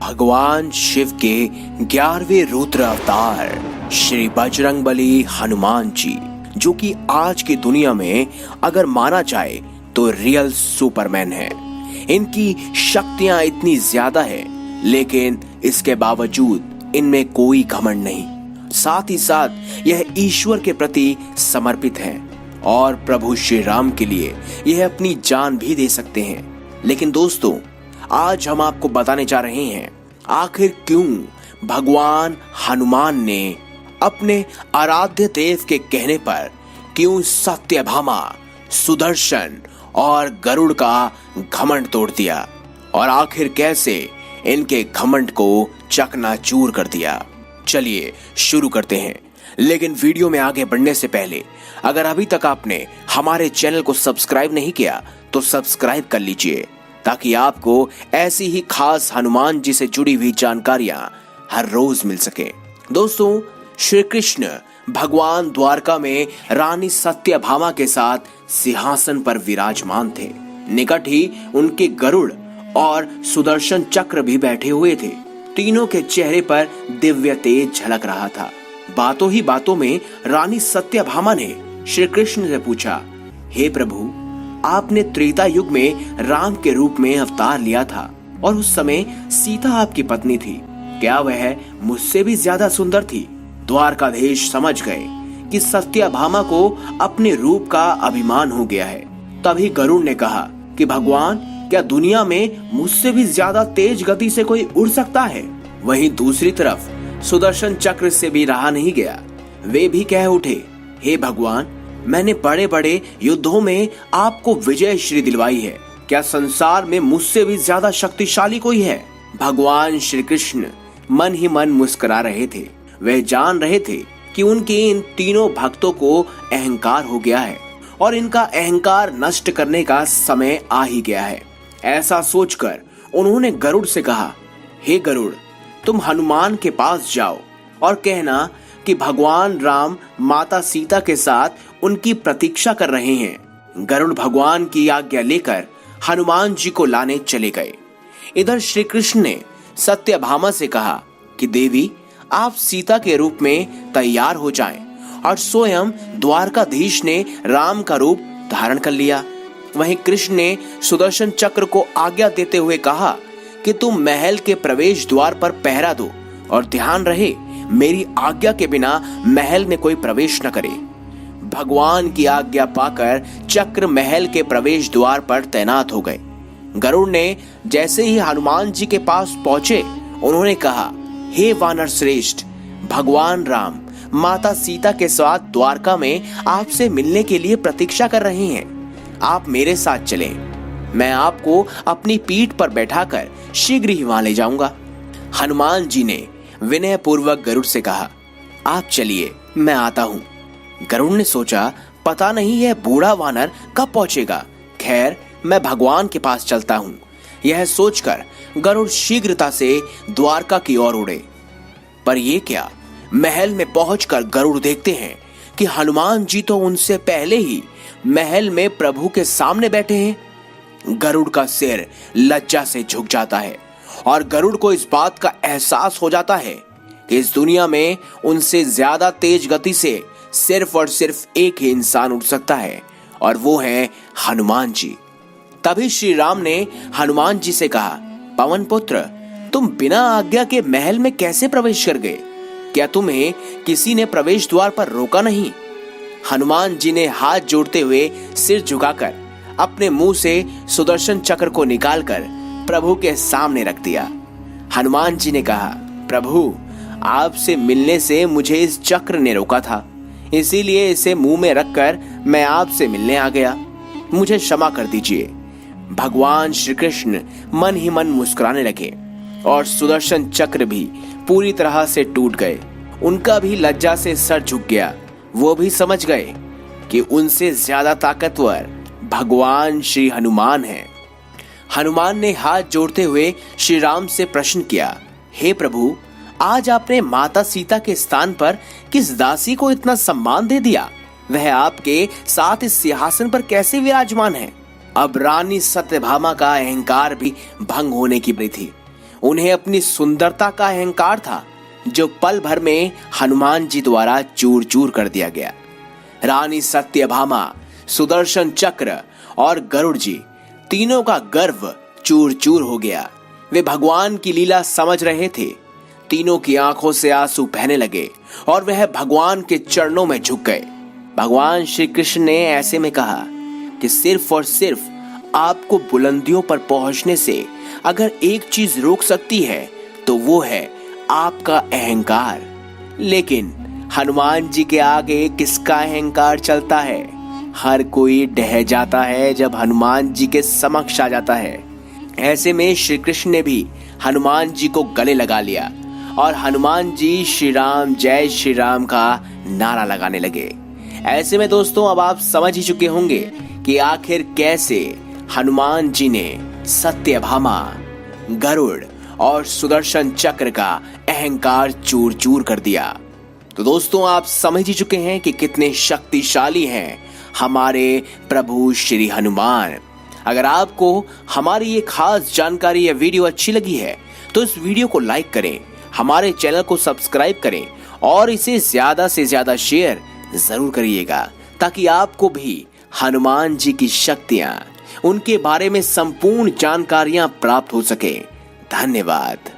भगवान शिव के 11वें रुद्र अवतार श्री बजरंगबली हनुमान जी, जो कि आज की दुनिया में अगर माना जाए तो रियल सुपरमैन है। इनकी शक्तियां इतनी ज्यादा है, लेकिन इसके बावजूद इनमें कोई घमंड नहीं। साथ ही साथ यह ईश्वर के प्रति समर्पित है और प्रभु श्री राम के लिए यह अपनी जान भी दे सकते हैं। लेकिन दोस्तों, आज हम आपको बताने जा रहे हैं आखिर क्यों भगवान हनुमान ने अपने आराध्य देव के कहने पर क्यों सत्यभामा, सुदर्शन और गरुड़ का घमंड तोड़ दिया और आखिर कैसे इनके घमंड को चकनाचूर कर दिया। चलिए शुरू करते हैं। लेकिन वीडियो में आगे बढ़ने से पहले अगर अभी तक आपने हमारे चैनल को सब्सक्राइब नहीं किया तो सब्सक्राइब कर लीजिए, ताकि आपको ऐसी ही खास हनुमान जी से जुड़ी हुई जानकारियां हर रोज मिल सके। दोस्तों, श्री कृष्ण भगवान द्वारका में रानी सत्यभामा के साथ सिंहासन पर विराजमान थे। निकट ही उनके गरुड़ और सुदर्शन चक्र भी बैठे हुए थे। तीनों के चेहरे पर दिव्य तेज झलक रहा था। बातों ही बातों में रानी सत्यभामा ने श्री कृष्ण से पूछा, हे प्रभु, आपने त्रेता युग में राम के रूप में अवतार लिया था और उस समय सीता आपकी पत्नी थी। क्या वह मुझसे भी ज्यादा सुंदर थी? द्वारकाधीश समझ गए कि सत्यभामा को अपने रूप का अभिमान हो गया है। तभी गरुड़ ने कहा कि भगवान, क्या दुनिया में मुझसे भी ज्यादा तेज गति से कोई उड़ सकता है? वहीं दूसरी तरफ सुदर्शन चक्र से भी रहा नहीं गया। वे भी कह उठे, हे भगवान, मैंने बड़े बड़े युद्धों में आपको विजय श्री दिलवाई है। क्या संसार में मुझसे भी ज्यादा शक्तिशाली कोई है? भगवान श्री कृष्ण मन ही मन मुस्कुरा रहे थे। वे जान रहे थे कि उनके इन तीनों भक्तों को अहंकार हो गया है और इनका अहंकार नष्ट करने का समय आ ही गया है। ऐसा सोचकर उन्होंने गरुड़ से कहा, हे गरुड़, तुम हनुमान के पास जाओ और कहना कि भगवान राम माता सीता के साथ उनकी प्रतीक्षा कर रहे हैं। गरुड़ भगवान की आज्ञा लेकर हनुमान जी को लाने चले गए। इधर श्री कृष्ण ने सत्यभामा से कहा कि देवी, आप सीता के रूप में तैयार हो जाएं। और स्वयं द्वारकाधीश ने राम का रूप धारण कर लिया। वहीं कृष्ण ने सुदर्शन चक्र को आज्ञा देते हुए कहा कि तुम महल के प्रवेश द्वार पर पहरा दो और ध्यान रहे, मेरी आज्ञा के बिना महल में कोई प्रवेश न करे। भगवान की आज्ञा पाकर चक्र महल के प्रवेश द्वार पर तैनात हो गए। गरुड़ ने जैसे ही हनुमान जी के पास पहुंचे, उन्होंने कहा, हे वानर श्रेष्ठ, भगवान राम माता सीता के साथ द्वारका में आपसे मिलने के लिए प्रतीक्षा कर रहे हैं। आप मेरे साथ चलें, मैं आपको अपनी पीठ पर बैठाकर शीघ्र ही वहां ले जाऊंगा। हनुमान जी ने विनय पूर्वक गरुड़ से कहा, आप चलिए, मैं आता हूं। गरुड़ ने सोचा, पता नहीं यह बूढ़ा वानर कब पहुंचेगा। खैर, मैं भगवान के पास चलता हूं। यह सोचकर गरुड़ शीघ्रता से द्वारका की ओर उड़े। पर यह क्या, महल में पहुंचकर गरुड़ देखते हैं कि हनुमान जी तो उनसे पहले ही महल में प्रभु के सामने बैठे हैं। गरुड़ का सिर लज्जा से झुक जाता है और गरुड़ को इस बात का एहसास हो जाता है कि इस दुनिया में उनसे ज्यादा तेज गति से सिर्फ और सिर्फ एक ही इंसान उड़ सकता है, और वो है हनुमान जी। तभी श्री राम ने हनुमान जी से कहा, पवन पुत्र, तुम बिना आज्ञा के महल में कैसे प्रवेश कर गए? क्या तुम्हें किसी ने प्रवेश द्वार पर रोका नहीं? हनुमान जी ने हाथ जोड़ते हुए सिर झुकाकर अपने मुंह से सुदर्शन चक्र को निकालकर प्रभु के सामने रख दिया। हनुमान जी ने कहा, प्रभु, आपसे मिलने से मुझे इस चक्र ने रोका था, इसीलिए इसे मुंह में रखकर मैं आपसे मिलने आ गया। मुझे क्षमा कर दीजिए। भगवान श्री कृष्ण मन ही मन मुस्कुराने लगे और सुदर्शन चक्र भी पूरी तरह से टूट गए। उनका भी लज्जा से सर झुक गया। वो भी समझ गए कि उनसे ज्यादा ताकतवर भगवान श्री हनुमान हैं। हनुमान ने हाथ जोड़ते हुए श्री राम से प्रश्न किया, हे प्रभु, आज आपने माता सीता के स्थान पर किस दासी को इतना सम्मान दे दिया? वह आपके साथ इस सिंहासन पर कैसे विराजमान है? अब रानी सत्यभामा का अहंकार भी भंग होने की बारी थी। उन्हें अपनी सुंदरता का अहंकार था, जो पल भर में हनुमान जी द्वारा चूर चूर कर दिया गया। रानी सत्यभामा, सुदर्शन चक्र और गरुड़ जी तीनों का गर्व चूर चूर हो गया। वे भगवान की लीला समझ रहे थे। तीनों की आंखों से आंसू बहने लगे और वह भगवान के चरणों में झुक गए। भगवान श्री कृष्ण ने ऐसे में कहा कि सिर्फ और सिर्फ आपको बुलंदियों पर पहुंचने से अगर एक चीज रोक सकती है तो वो है आपका अहंकार। लेकिन हनुमान जी के आगे किसका अहंकार चलता है? हर कोई ढह जाता है जब हनुमान जी के समक्ष आ जाता है। ऐसे में श्री कृष्ण ने भी हनुमान जी को गले लगा लिया और हनुमान जी श्री राम जय श्री राम का नारा लगाने लगे। ऐसे में दोस्तों अब आप समझ ही चुके होंगे कि आखिर कैसे हनुमान जी ने सत्यभामा, गरुड़ और सुदर्शन चक्र का अहंकार चूर चूर कर दिया। तो दोस्तों आप समझ ही चुके हैं कि कितने शक्तिशाली हैं हमारे प्रभु श्री हनुमान। अगर आपको हमारी ये खास जानकारी या वीडियो अच्छी लगी है तो इस वीडियो को लाइक करें, हमारे चैनल को सब्सक्राइब करें और इसे ज्यादा से ज्यादा शेयर जरूर करिएगा, ताकि आपको भी हनुमान जी की शक्तियां, उनके बारे में संपूर्ण जानकारियां प्राप्त हो सके। धन्यवाद।